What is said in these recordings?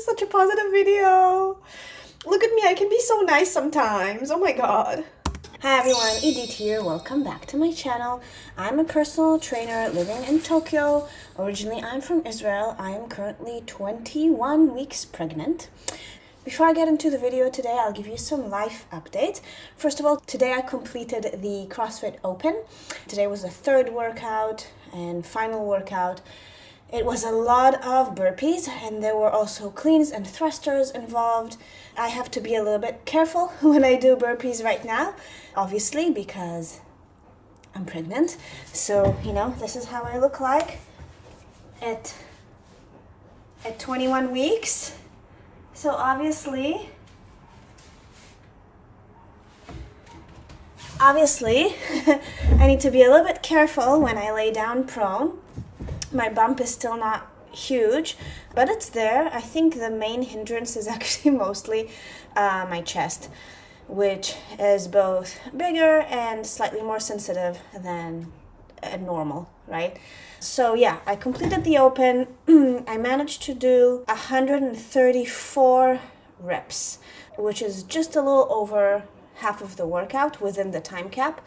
Such a positive video. Look at me, I can be so nice sometimes. Oh my god. Hi everyone, Edith here. Welcome back to my channel. I'm a personal trainer living in Tokyo. Originally, I'm from Israel. I am currently 21 weeks pregnant. Before I get into the video today, I'll give you some life updates. First of all, today I completed the CrossFit Open. Today was the third workout and final workout. It was a lot of burpees, and there were also cleans and thrusters involved. I have to be a little bit careful when I do burpees right now, obviously, because I'm pregnant. So, this is how I look like at 21 weeks. So obviously, I need to be a little bit careful when I lay down prone. My bump is still not huge, but it's there. I think the main hindrance is actually mostly my chest, which is both bigger and slightly more sensitive than normal, right? So yeah, I completed the open. I managed to do 134 reps, which is just a little over half of the workout within the time cap.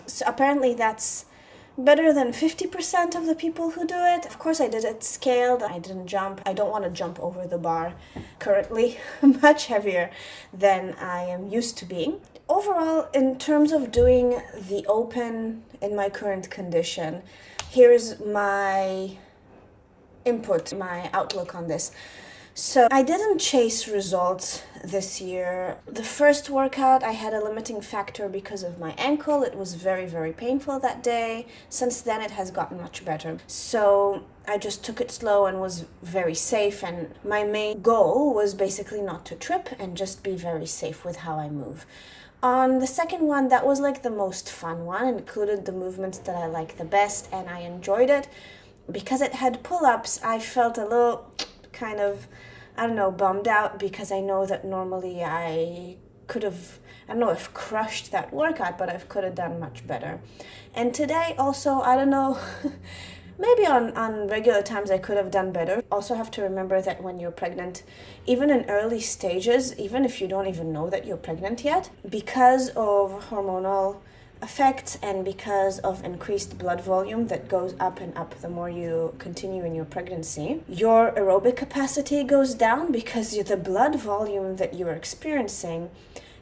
So apparently that's better than 50% of the people who do it. Of course, I did it scaled. I didn't jump. I don't want to jump over the bar currently, much heavier than I am used to being. Overall, in terms of doing the open in my current condition, here's my input, my outlook on this. So I didn't chase results this year. The first workout, I had a limiting factor because of my ankle. It was very, very painful that day. Since then, it has gotten much better. So I just took it slow and was very safe. And my main goal was basically not to trip and just be very safe with how I move. On the second one, that was like the most fun one. It included the movements that I like the best, and I enjoyed it. Because it had pull-ups, I felt a little kind of, bummed out, because I know that normally I could have, crushed that workout, but I could have done much better. And today also, maybe on regular times I could have done better. Also have to remember that when you're pregnant, even in early stages, even if you don't even know that you're pregnant yet, because of hormonal effects and because of increased blood volume that goes up and up the more you continue in your pregnancy, your aerobic capacity goes down, because the blood volume that you're experiencing,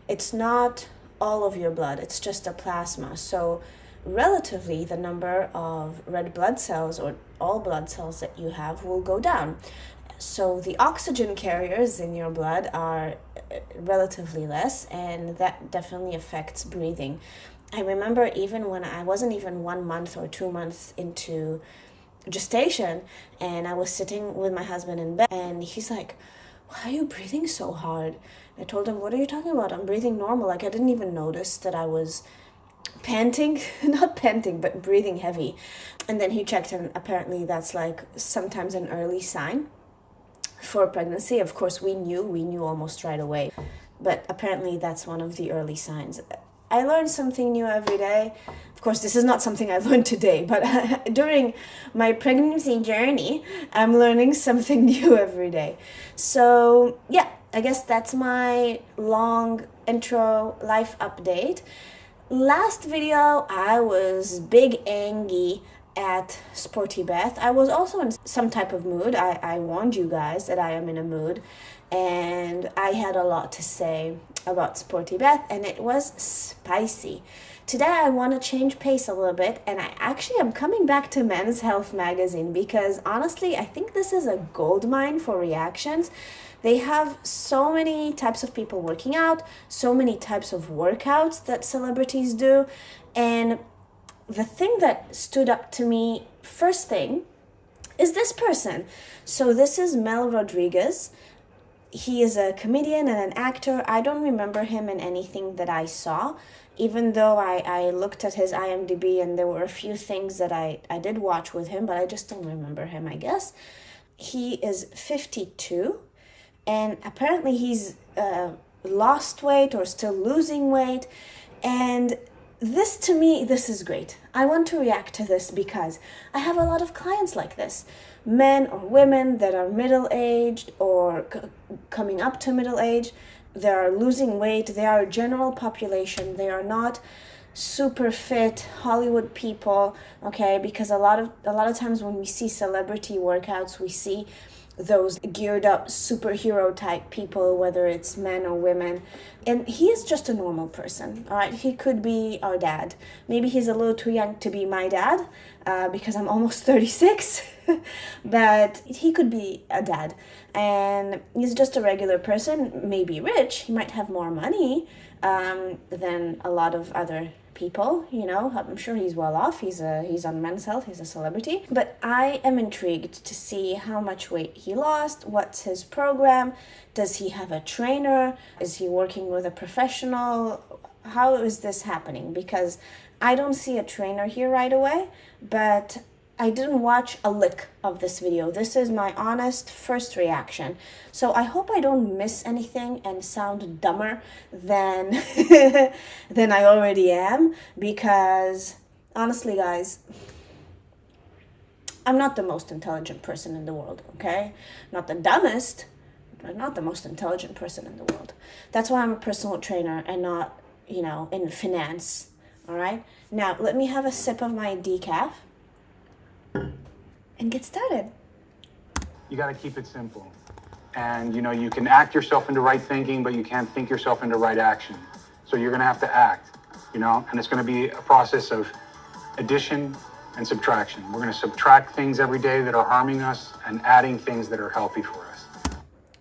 it's not all of your blood, it's just a plasma. So relatively, the number of red blood cells or all blood cells that you have will go down. So the oxygen carriers in your blood are relatively less, and that definitely affects breathing. I remember even when I wasn't even 1 month or 2 months into gestation, and I was sitting with my husband in bed, and he's like, "Why are you breathing so hard?" I told him, "What are you talking about? I'm breathing normal." Like, I didn't even notice that I was panting, not panting, but breathing heavy. And then he checked, and apparently that's like sometimes an early sign for pregnancy. Of course, we knew almost right away, but apparently that's one of the early signs. I learned something new every day. Of course, this is not something I learned today, but during my pregnancy journey, I'm learning something new every day. So yeah, I guess that's my long intro life update. Last video, I was big angry at Sporty Beth. I was also in some type of mood. I warned you guys that I am in a mood, and I had a lot to say about Sporty Beth, and it was spicy. Today I want to change pace a little bit, and I actually am coming back to Men's Health magazine, because honestly, I think this is a gold mine for reactions. They have so many types of people working out, so many types of workouts that celebrities do, and the thing that stood up to me, first thing, is this person. So this is Mel Rodriguez. He is a comedian and an actor. I don't remember him in anything that I saw, even though I looked at his IMDb and there were a few things that I did watch with him, but I just don't remember him, I guess. He is 52, and apparently he's lost weight or still losing weight, and This to me, this is great. I want to react to this because I have a lot of clients like this. Men or women that are middle-aged or coming up to middle age. They are losing weight. They are a general population. They are not super fit Hollywood people, okay? Because a lot of times when we see celebrity workouts, we see those geared up superhero type people, whether it's men or women. And he is just a normal person, all right? He could be our dad. Maybe he's a little too young to be my dad because I'm almost 36, but he could be a dad. And he's just a regular person, maybe rich. He might have more money than a lot of other people, you know. I'm sure he's well off. He's on Men's Health. He's a celebrity. But I am intrigued to see how much weight he lost. What's his program? Does he have a trainer? Is he working with a professional? How is this happening? Because I don't see a trainer here right away, but I didn't watch a lick of this video. This is my honest first reaction. So I hope I don't miss anything and sound dumber than than I already am, because honestly, guys, I'm not the most intelligent person in the world, okay? Not the dumbest, but not the most intelligent person in the world. That's why I'm a personal trainer and not, you know, in finance, all right? Now, let me have a sip of my decaf and get started. You got to keep it simple. And, you know, you can act yourself into right thinking, but you can't think yourself into right action. So you're going to have to act, you know, and it's going to be a process of addition and subtraction. We're going to subtract things every day that are harming us and adding things that are healthy for us.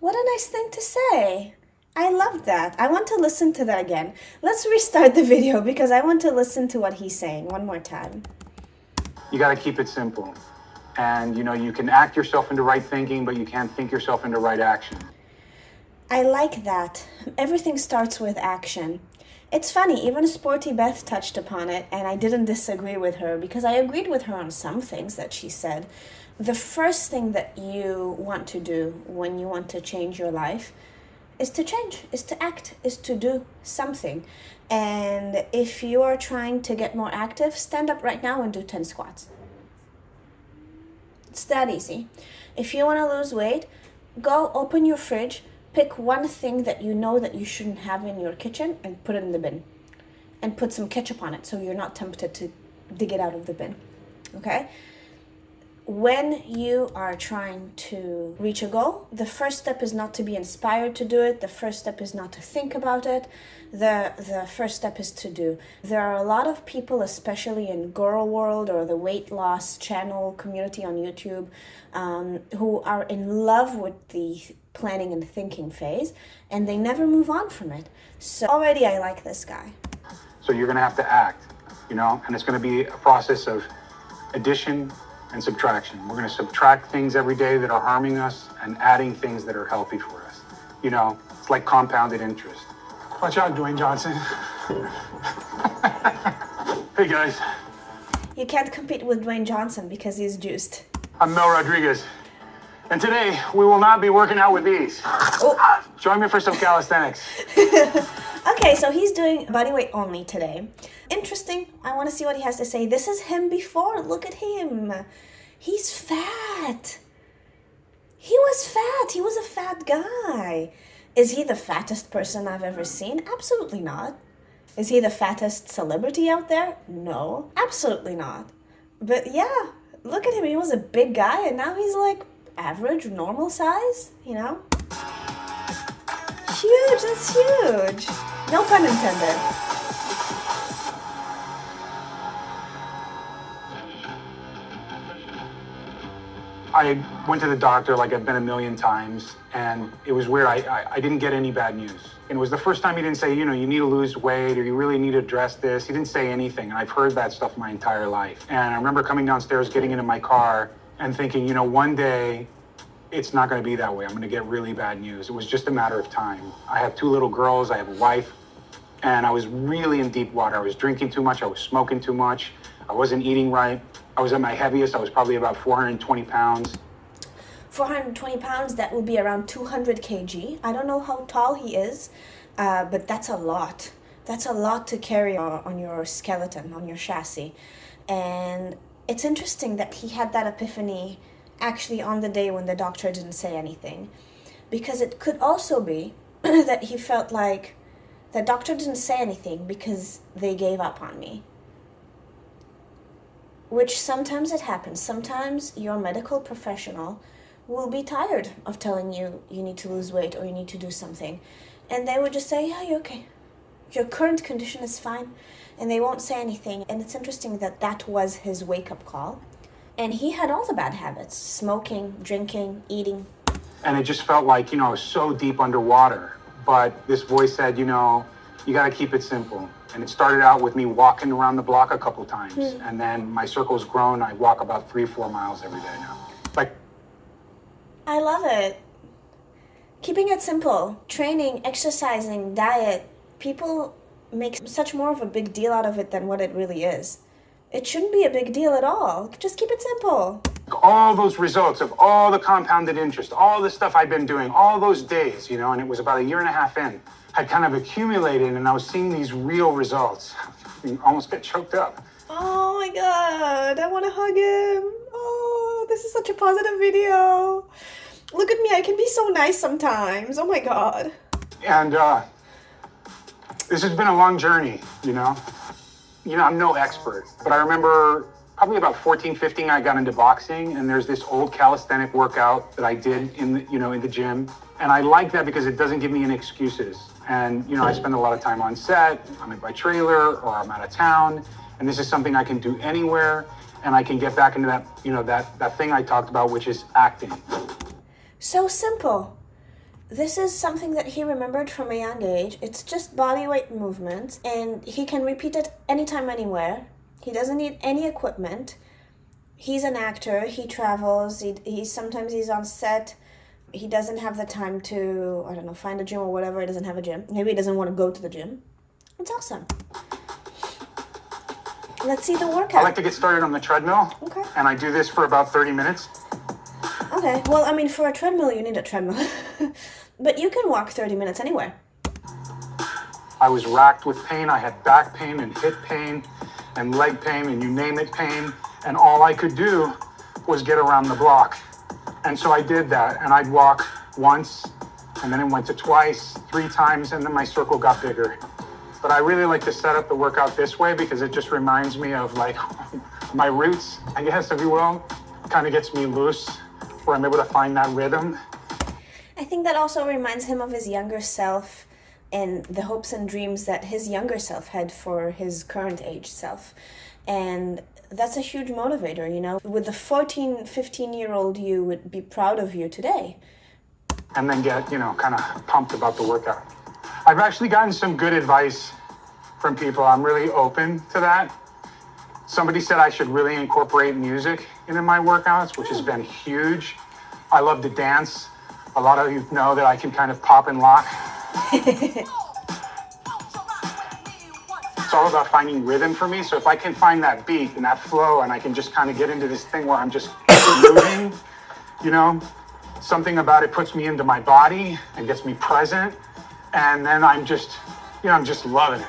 What a nice thing to say. I love that. I want to listen to that again. Let's restart the video because I want to listen to what he's saying one more time. You got to keep it simple. And, you know, you can act yourself into right thinking, but you can't think yourself into right action. I like that. Everything starts with action. It's funny, even Sporty Beth touched upon it, and I didn't disagree with her because I agreed with her on some things that she said. The first thing that you want to do when you want to change your life is to change, is to act, is to do something. And if you are trying to get more active, stand up right now and do 10 squats. It's that easy. If you want to lose weight, go open your fridge, pick one thing that you know that you shouldn't have in your kitchen and put it in the bin. And put some ketchup on it so you're not tempted to dig it out of the bin. Okay? When you are trying to reach a goal, the first step is not to be inspired to do it. The first step is not to think about it. The first step is to do. There are a lot of people, especially in Girl World or the weight loss channel community on YouTube, who are in love with the planning and thinking phase, and they never move on from it. So already I like this guy. So you're going to have to act, you know, and it's going to be a process of addition and subtraction. We're going to subtract things every day that are harming us and adding things that are healthy for us. You know, it's like compounded interest. Watch out, Dwayne Johnson. Hey, guys. You can't compete with Dwayne Johnson because he's juiced. I'm Mel Rodriguez. And today, we will not be working out with these. Oh. Join me for some calisthenics. Okay, so he's doing bodyweight only today. Interesting. I want to see what he has to say. This is him before. Look at him. He's fat. He was fat. He was a fat guy. Is he the fattest person I've ever seen? Absolutely not. Is he the fattest celebrity out there? No, absolutely not. But yeah, look at him. He was a big guy and now he's like average, normal size, you know? Huge, that's huge. No pun intended. I went to the doctor like I've been a million times, and it was weird. I didn't get any bad news. And it was the first time he didn't say, you know, you need to lose weight or you really need to address this. He didn't say anything, and I've heard that stuff my entire life. And I remember coming downstairs, getting into my car, and thinking, you know, one day it's not going to be that way. I'm going to get really bad news. It was just a matter of time. I have 2 little girls. I have a wife. And I was really in deep water. I was drinking too much. I was smoking too much. I wasn't eating right. I was at my heaviest. I was probably about 420 pounds. 420 pounds, that would be around 200 kg. I don't know how tall he is, but that's a lot. That's a lot to carry on your skeleton, on your chassis. And it's interesting that he had that epiphany actually on the day when the doctor didn't say anything. Because it could also be that he felt like the doctor didn't say anything because they gave up on me. Which sometimes it happens. Sometimes your medical professional will be tired of telling you you need to lose weight or you need to do something. And they would just say, yeah, you're okay. Your current condition is fine. And they won't say anything. And it's interesting that that was his wake-up call. And he had all the bad habits: smoking, drinking, eating. And it just felt like, I was so deep underwater. But this voice said, you got to keep it simple. And it started out with me walking around the block a couple times. And then my circle's grown. I walk about 3-4 miles every day now. I love it. Keeping it simple. Training, exercising, diet. People make such more of a big deal out of it than what it really is. It shouldn't be a big deal at all. Just keep it simple. All those results of all the compounded interest, all the stuff I've been doing, all those days, and it was about 1.5 years in, had kind of accumulated, and I was seeing these real results. I almost get choked up. Oh my God, I want to hug him. Oh, this is such a positive video. Look at me, I can be so nice sometimes. Oh my God. And this has been a long journey, I'm no expert, but I remember probably about 14, 15, I got into boxing, and there's this old calisthenic workout that I did in the gym. And I like that because it doesn't give me any excuses. And, I spend a lot of time on set, I'm in my trailer, or I'm out of town. And this is something I can do anywhere. And I can get back into that, that thing I talked about, which is acting. So simple. This is something that he remembered from a young age. It's just body weight movement, and he can repeat it anytime, anywhere. He doesn't need any equipment. He's an actor. He travels. Sometimes he's on set. He doesn't have the time to, find a gym or whatever. He doesn't have a gym. Maybe he doesn't want to go to the gym. It's awesome. Let's see the workout. I like to get started on the treadmill. Okay. And I do this for about 30 minutes. Okay. Well, for a treadmill, you need a treadmill. But you can walk 30 minutes anywhere. I was racked with pain. I had back pain and hip pain and leg pain and you name it pain. And all I could do was get around the block. And so I did that. And I'd walk once, and then it went to twice, 3 times, and then my circle got bigger. But I really like to set up the workout this way because it just reminds me of my roots, I guess, if you will. Kind of gets me loose, where I'm able to find that rhythm. I think that also reminds him of his younger self and the hopes and dreams that his younger self had for his current age self. And that's a huge motivator, With the 14, 15-year-old you would be proud of you today. And then get, kind of pumped about the workout. I've actually gotten some good advice from people. I'm really open to that. Somebody said I should really incorporate music into my workouts, which has been huge. I love to dance. A lot of you know that I can kind of pop and lock. It's all about finding rhythm for me. So if I can find that beat and that flow, and I can just kind of get into this thing where I'm just moving, something about it puts me into my body and gets me present. And then I'm just loving it.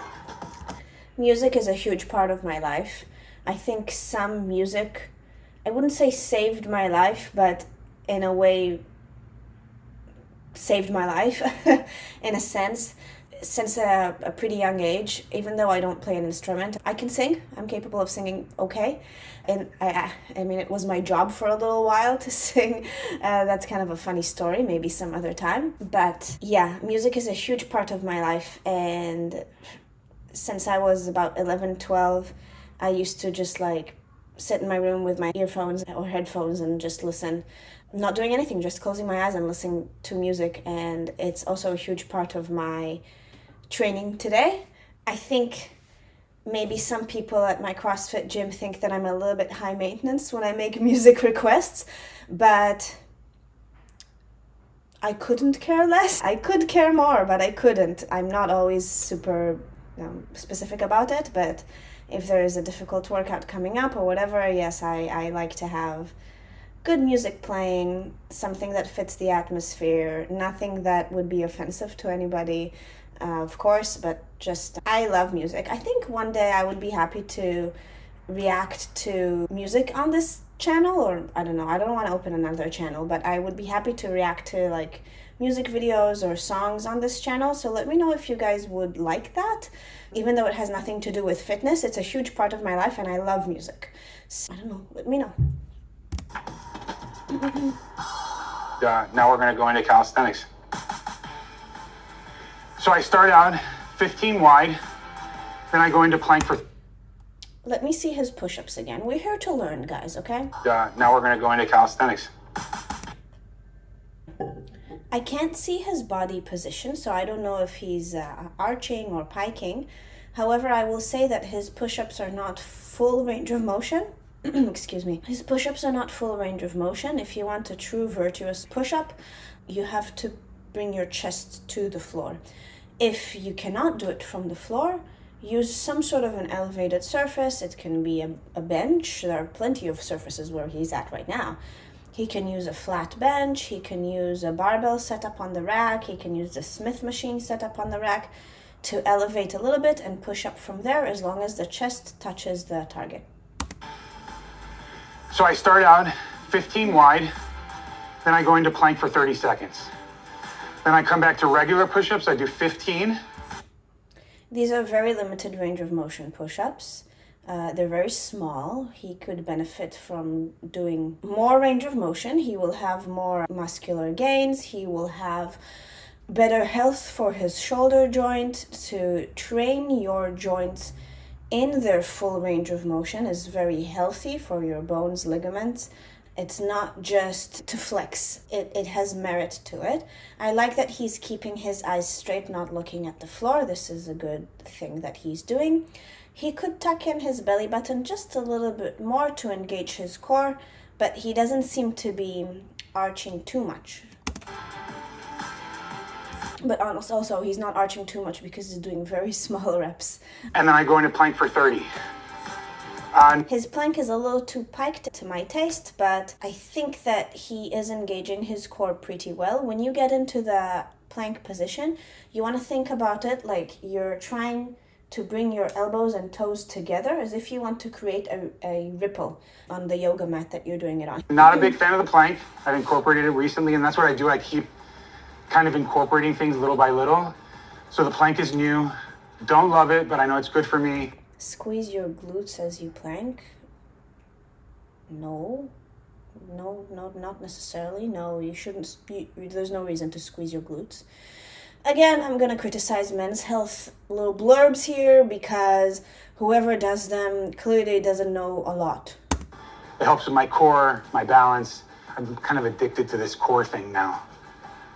Music is a huge part of my life. I think some music, I wouldn't say saved my life, but in a way saved my life in a sense. Since a pretty young age, even though I don't play an instrument, I can sing. I'm capable of singing okay. And it was my job for a little while to sing. That's kind of a funny story, maybe some other time. But yeah, music is a huge part of my life. And since I was about 11, 12, I used to just sit in my room with my earphones or headphones and just listen. Not doing anything, just closing my eyes and listening to music. And it's also a huge part of my training today. I think maybe some people at my CrossFit gym think that I'm a little bit high maintenance when I make music requests, but I couldn't care less. I could care more, but I couldn't. I'm not always super specific about it, but if there is a difficult workout coming up or whatever, yes, I like to have good music playing, something that fits the atmosphere, nothing that would be offensive to anybody, of course, but just, I love music. I think one day I would be happy to react to music on this channel, or I don't know, I don't want to open another channel, but I would be happy to react to like music videos or songs on this channel. So let me know if you guys would like that. Even though it has nothing to do with fitness, it's a huge part of my life and I love music. So, I don't know, let me know. Now we're going to go into calisthenics. So I start out 15 wide, then I go into plank for... Let me see his push-ups again. We're here to learn, guys, okay? Now we're going to go into calisthenics. I can't see his body position, so I don't know if he's arching or piking. However, I will say that his push-ups are not full range of motion. Excuse me. His push-ups are not full range of motion. If you want a true virtuous push-up, you have to bring your chest to the floor. If you cannot do it from the floor, use some sort of an elevated surface. It can be a bench. There are plenty of surfaces where he's at right now. He can use a flat bench. He can use a barbell set up on the rack. He can use the Smith machine set up on the rack to elevate a little bit and push up from there as long as the chest touches the target. So I start out 15 wide, then I go into plank for 30 seconds. Then I come back to regular push-ups. I do 15. These are very limited range of motion push-ups. They're very small. He could benefit from doing more range of motion. He will have more muscular gains. He will have better health for his shoulder joint. To train your joints in their full range of motion is very healthy for your bones, ligaments. It's not just to flex. It has merit to it. I like that he's keeping his eyes straight, not looking at the floor. This is a good thing that he's doing. He could tuck in his belly button just a little bit more to engage his core, but he doesn't seem to be arching too much. But also, he's not arching too much because he's doing very small reps. And then I go into plank for 30. His plank is a little too piked to my taste, but I think that he is engaging his core pretty well. When you get into the plank position, you want to think about it like you're trying to bring your elbows and toes together as if you want to create a ripple on the yoga mat that you're doing it on. Not a big fan of the plank. I've incorporated it recently, and that's what I do. I keep kind of incorporating things little by little. So the plank is new. Don't love it, but I know it's good for me. Squeeze your glutes as you plank? No, not necessarily. No, you shouldn't. There's no reason to squeeze your glutes. Again, I'm going to criticize Men's Health little blurbs here because whoever does them clearly doesn't know a lot. It helps with my core, my balance. I'm kind of addicted to this core thing now.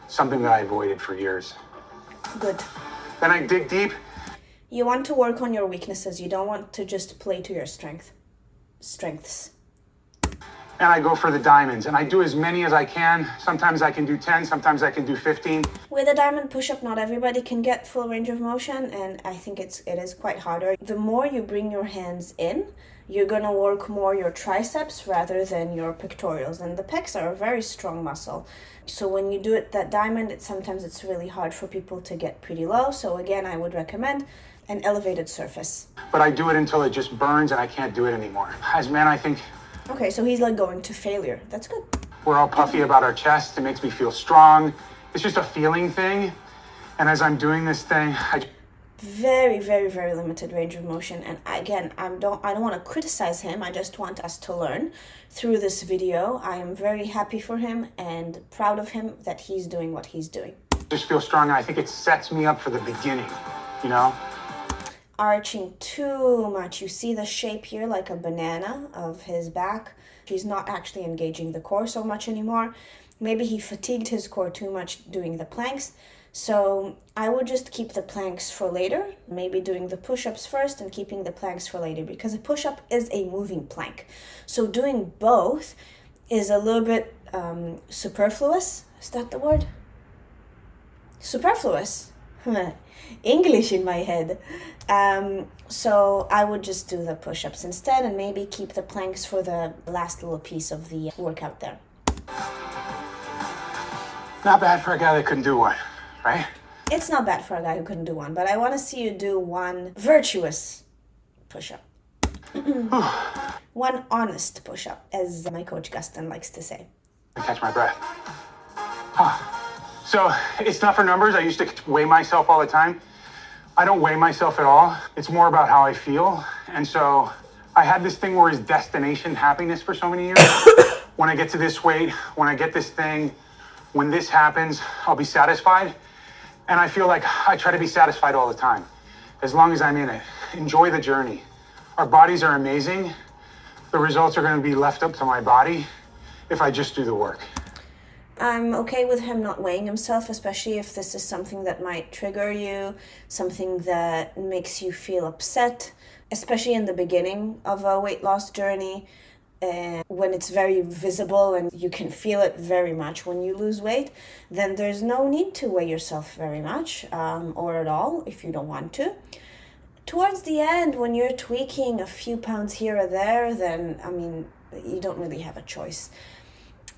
Something that I avoided for years. Good. Then I dig deep. You want to work on your weaknesses. You don't want to just play to your strengths. And I go for the diamonds, and I do as many as I can. Sometimes I can do 10, sometimes I can do 15. With a diamond push-up, not everybody can get full range of motion, and I think it is quite harder. The more you bring your hands in, you're gonna work more your triceps rather than your pectorals, and the pecs are a very strong muscle. So when you do it that diamond, sometimes it's really hard for people to get pretty low. So again, I would recommend an elevated surface. But I do it until it just burns and I can't do it anymore. As men, I think... Okay, so he's like going to failure. That's good. We're all puffy about our chest. It makes me feel strong. It's just a feeling thing. And as I'm doing this thing, Very, very, very limited range of motion. And again, I don't want to criticize him. I just want us to learn through this video. I am very happy for him and proud of him that he's doing what he's doing. just feel strong, and I think it sets me up for the beginning, you know? Arching too much. You see the shape here like a banana of his back. He's not actually engaging the core so much anymore. Maybe he fatigued his core too much doing the planks. So I would just keep the planks for later, maybe doing the push-ups first and keeping the planks for later, because a push-up is a moving plank. So doing both is a little bit superfluous. Is that the word? Superfluous. English in my head. So I would just do the push-ups instead and maybe keep the planks for the last little piece of the workout there. Not bad for a guy that couldn't do one, right? It's not bad for a guy who couldn't do one, but I want to see you do one virtuous push-up. One honest push-up, as my coach Gustin likes to say. I catch my breath. So it's not for numbers. I used to weigh myself all the time. I don't weigh myself at all. It's more about how I feel. And so I had this thing where it's destination happiness for so many years. When I get to this weight, when I get this thing, when this happens, I'll be satisfied. And I feel like I try to be satisfied all the time, as long as I'm in it. Enjoy the journey. Our bodies are amazing. The results are going to be left up to my body if I just do the work. I'm okay with him not weighing himself, especially if this is something that might trigger you, something that makes you feel upset, especially in the beginning of a weight loss journey, when it's very visible and you can feel it very much when you lose weight. Then there's no need to weigh yourself very much, or at all if you don't want to. Towards the end, when you're tweaking a few pounds here or there, then, you don't really have a choice.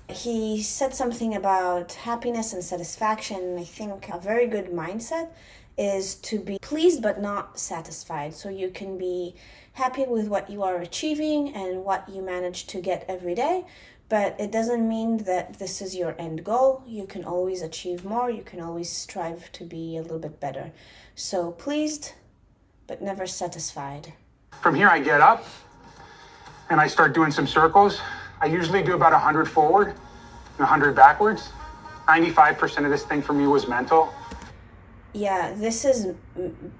He said something about happiness and satisfaction. I think a very good mindset is to be pleased but not satisfied. So you can be happy with what you are achieving and what you manage to get every day, but it doesn't mean that this is your end goal. You can always achieve more. You can always strive to be a little bit better. So pleased but never satisfied. From here, I get up and I start doing some circles. I usually do about 100 forward and 100 backwards. 95% of this thing for me was mental. Yeah, this is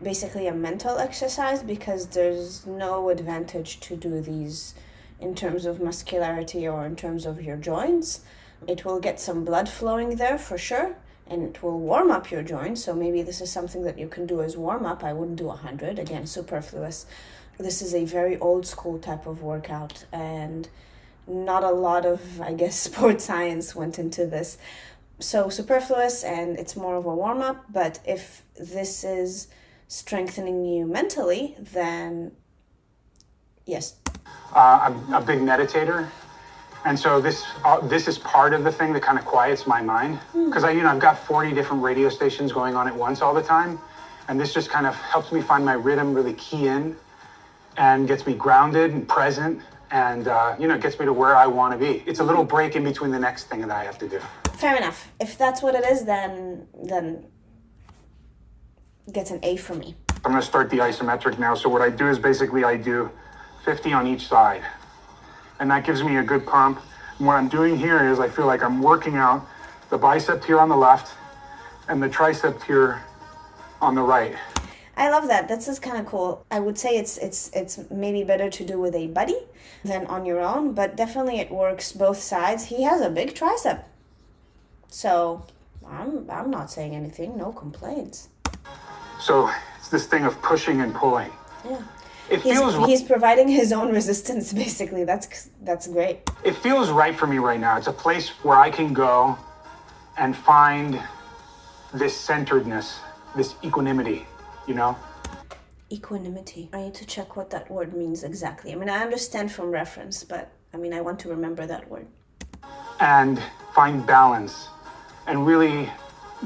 basically a mental exercise because there's no advantage to do these in terms of muscularity or in terms of your joints. It will get some blood flowing there for sure, and it will warm up your joints. So maybe this is something that you can do as warm up. I wouldn't do 100, again, superfluous. This is a very old school type of workout, and not a lot of, I guess, sports science went into this. So superfluous, and it's more of a warm-up. But if this is strengthening you mentally, then yes. I'm a big meditator. And so this is part of the thing that kind of quiets my mind. Because I've got 40 different radio stations going on at once all the time. And this just kind of helps me find my rhythm, really key in, and gets me grounded and present. And, gets me to where I want to be. It's a little break in between the next thing that I have to do. Fair enough. If that's what it is, then gets an A for me. I'm going to start the isometric now. So what I do is basically I do 50 on each side. And that gives me a good pump. And what I'm doing here is I feel like I'm working out the bicep here on the left and the tricep here on the right. I love that. This is kind of cool. I would say it's maybe better to do with a buddy than on your own, but definitely it works both sides. He has a big tricep. So I'm not saying anything, no complaints. So it's this thing of pushing and pulling. Yeah. He's providing his own resistance, basically. That's great. It feels right for me right now. It's a place where I can go and find this centeredness, this equanimity, Equanimity. I need to check what that word means exactly. I understand from reference, but I want to remember that word. And find balance and really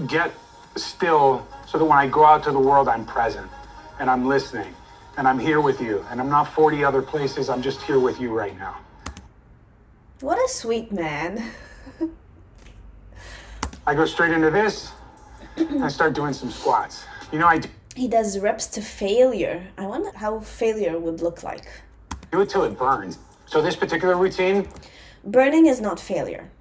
get still so that when I go out to the world, I'm present and I'm listening and I'm here with you and I'm not 40 other places. I'm just here with you right now. What a sweet man. I go straight into this and I start doing some squats. He does reps to failure. I wonder how failure would look like. Do it till it burns. So this particular routine... Burning is not failure.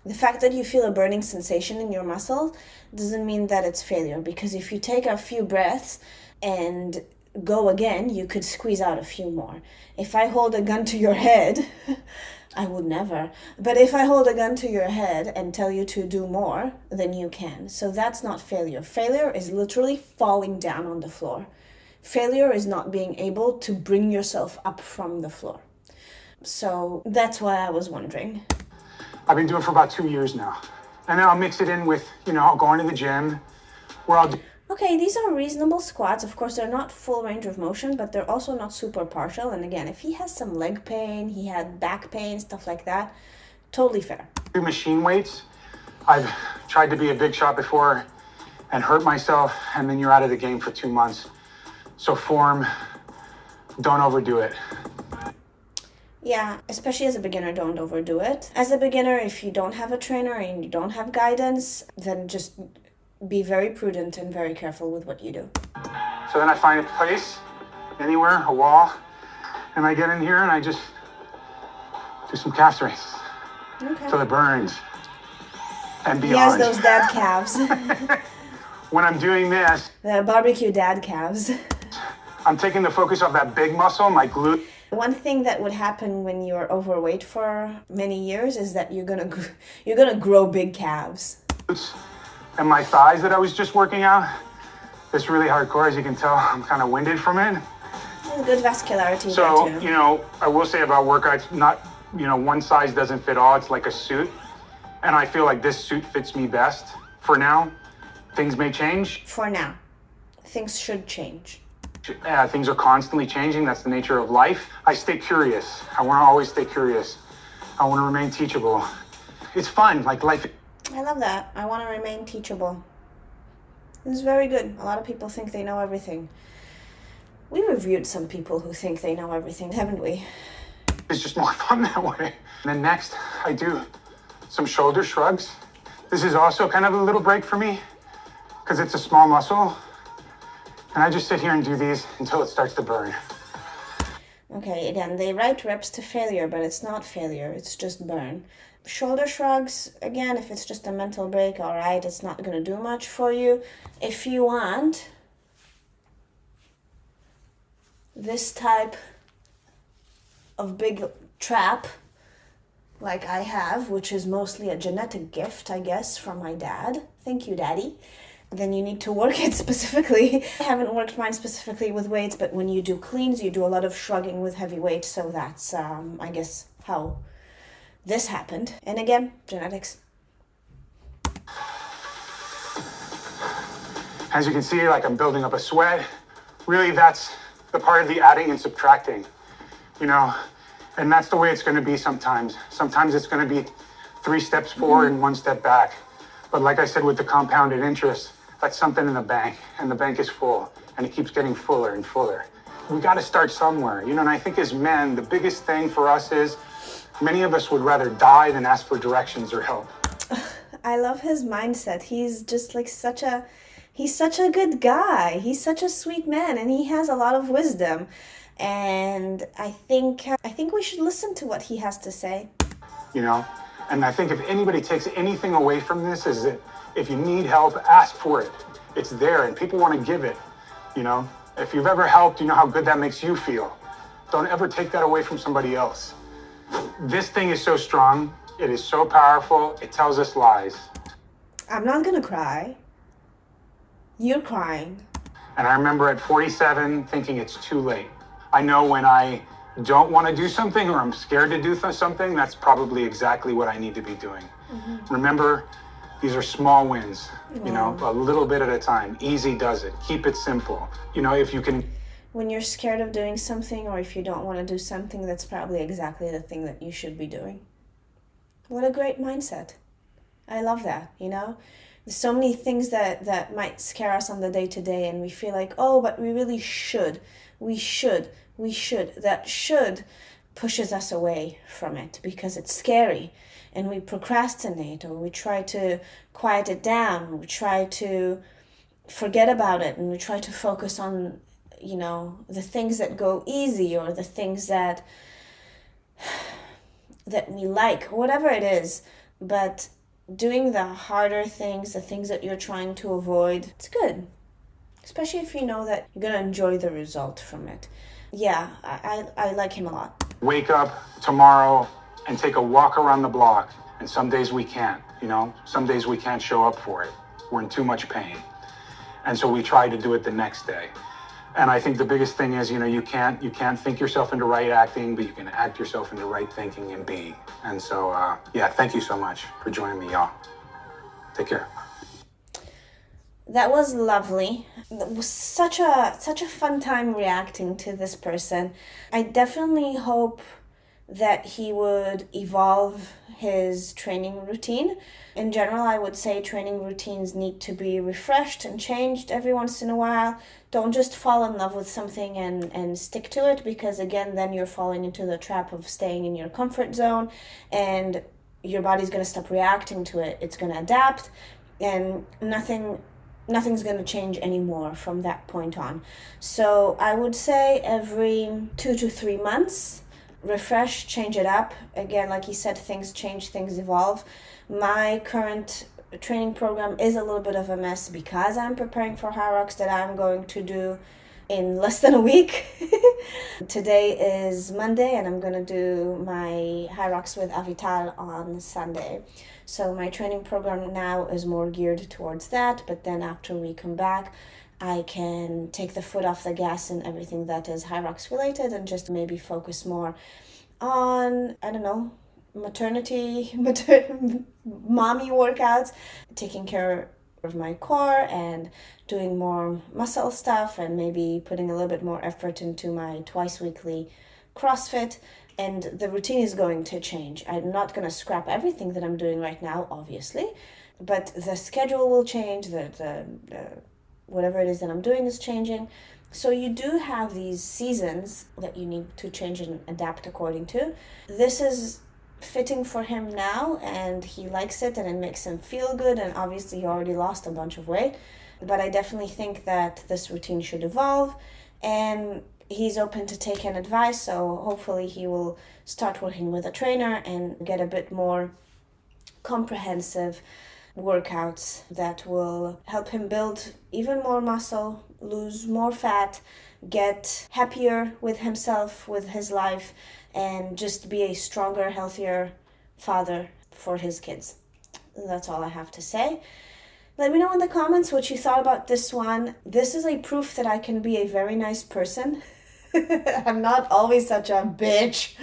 The fact that you feel a burning sensation in your muscle doesn't mean that it's failure, because if you take a few breaths and go again, you could squeeze out a few more. If I hold a gun to your head, I would never. But if I hold a gun to your head and tell you to do more, then you can. So that's not failure. Failure is literally falling down on the floor. Failure is not being able to bring yourself up from the floor. So that's why I was wondering. I've been doing it for about 2 years now. And then I'll mix it in with, I'll go into the gym where I'll do... Okay, these are reasonable squats. Of course, they're not full range of motion, but they're also not super partial. And again, if he has some leg pain, he had back pain, stuff like that, totally fair. Do machine weights. I've tried to be a big shot before and hurt myself, and then you're out of the game for 2 months. So form, don't overdo it. Yeah, especially as a beginner, don't overdo it. As a beginner, if you don't have a trainer and you don't have guidance, then just be very prudent and very careful with what you do. So then I find a place, anywhere, a wall, and I get in here and I just do some calf raises. Okay. Till it burns and He has beyond. those dad calves. When I'm doing this, The barbecue dad calves. I'm taking the focus off that big muscle, my glute. One thing that would happen when you're overweight for many years is that you're gonna grow big calves. And my thighs that I was just working out. It's really hardcore, as you can tell. I'm kind of winded from it. There's good vascularity So, there too. you know, I will say about workouts, not, you know, one size doesn't fit all. It's like a suit. And I feel like this suit fits me best for now. Things may change. For now, things should change. Things are constantly changing. That's the nature of life. I stay curious. I want to always stay curious. I want to remain teachable. It's fun, like life. I love that. I want to remain teachable. This is very good. A lot of people think they know everything. We reviewed some people who think they know everything, haven't we? It's just more fun that way. And then next, I do some shoulder shrugs. This is also kind of a little break for me because it's a small muscle. And I just sit here and do these until it starts to burn. Okay, again, they write reps to failure, but it's not failure, it's just burn. Shoulder shrugs, again, if it's just a mental break, all right, it's not going to do much for you. If you want this type of big trap, like I have, which is mostly a genetic gift, I guess, from my dad. Thank you, Daddy. Then you need to work it specifically. I haven't worked mine specifically with weights, but when you do cleans, you do a lot of shrugging with heavy weight. So that's, I guess, how this happened. And again, genetics. As you can see, like I'm building up a sweat. Really, that's the part of the adding and subtracting, you know, and that's the way it's going to be sometimes. Sometimes it's going to be 3 steps forward and 1 step back. But like I said, with the compounded interest, that's something in the bank, and the bank is full, and it keeps getting fuller and fuller. We got to start somewhere, you know, and I think as men, the biggest thing for us is many of us would rather die than ask for directions or help. I love his mindset. He's just like he's such a good guy. He's such a sweet man, and he has a lot of wisdom. And I think we should listen to what he has to say. You know, and I think if anybody takes anything away from this is that if you need help, ask for it. It's there, and people want to give it, you know. If you've ever helped, you know how good that makes you feel. Don't ever take that away from somebody else. This thing is so strong. It is so powerful. It tells us lies. I'm not gonna cry. You're crying. And I remember at 47 thinking it's too late. I know when I don't want to do something or I'm scared to do something, that's probably exactly what I need to be doing. Remember, these are small wins, you know, a little bit at a time. Easy does it. Keep it simple. You know, if you can. When you're scared of doing something, or if you don't want to do something, that's probably exactly the thing that you should be doing. What a great mindset. I love that, you know? There's so many things that might scare us on the day-to-day, and we feel like, oh, but we really should. We should. That should pushes us away from it because it's scary, and we procrastinate, or we try to quiet it down, we try to forget about it, and we try to focus on, you know, the things that go easy, or the things that we like, whatever it is. But doing the harder things, the things that you're trying to avoid, it's good. Especially if you know that you're going to enjoy the result from it. Yeah, I like him a lot. Wake up tomorrow and take a walk around the block. And some days we can't, you know, some days we can't show up for it. We're in too much pain. And so we try to do it the next day. And I think the biggest thing is, you know, you can't think yourself into right acting, but you can act yourself into right thinking and being. And so, yeah, thank you so much for joining me, y'all. Take care. That was lovely. It was such a fun time reacting to this person. I definitely hope that he would evolve his training routine. In general, I would say training routines need to be refreshed and changed every once in a while. Don't just fall in love with something and stick to it, because again, then you're falling into the trap of staying in your comfort zone, and your body's going to stop reacting to it. It's going to adapt, and nothing's going to change anymore from that point on. So I would say every 2 to 3 months, refresh, change it up. Again, like you said, things change, things evolve. My current training program is a little bit of a mess because I'm preparing for High Rocks that I'm going to do in less than a week. Today is Monday, and I'm going to do my High Rocks with Avital on Sunday. So my training program now is more geared towards that, but then after we come back, I can take the foot off the gas and everything that is High Rocks related, and just maybe focus more on, I don't know, mommy workouts, taking care of my core and doing more muscle stuff, and maybe putting a little bit more effort into my twice weekly CrossFit. And the routine is going to change. I'm not going to scrap everything that I'm doing right now, obviously, but the schedule will change, the whatever it is that I'm doing is changing. So you do have these seasons that you need to change and adapt according to. This is fitting for him now, and he likes it, and it makes him feel good, and obviously he already lost a bunch of weight. But I definitely think that this routine should evolve, and he's open to taking advice, so hopefully he will start working with a trainer and get a bit more comprehensive workouts that will help him build even more muscle, lose more fat, get happier with himself, with his life, and just be a stronger, healthier father for his kids. That's all I have to say. Let me know in the comments what you thought about this one. This is a proof that I can be a very nice person. I'm not always such a bitch.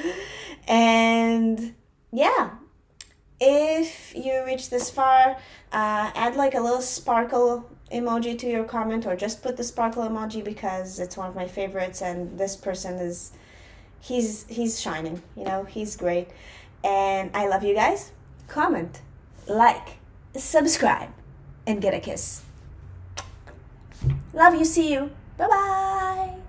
And yeah, if you reach this far, add like a little sparkle emoji to your comment, or just put the sparkle emoji, because it's one of my favorites, and this person is, he's shining, he's great. And I love you guys. Comment, like, subscribe, and get a kiss. Love you. See you. Bye-bye.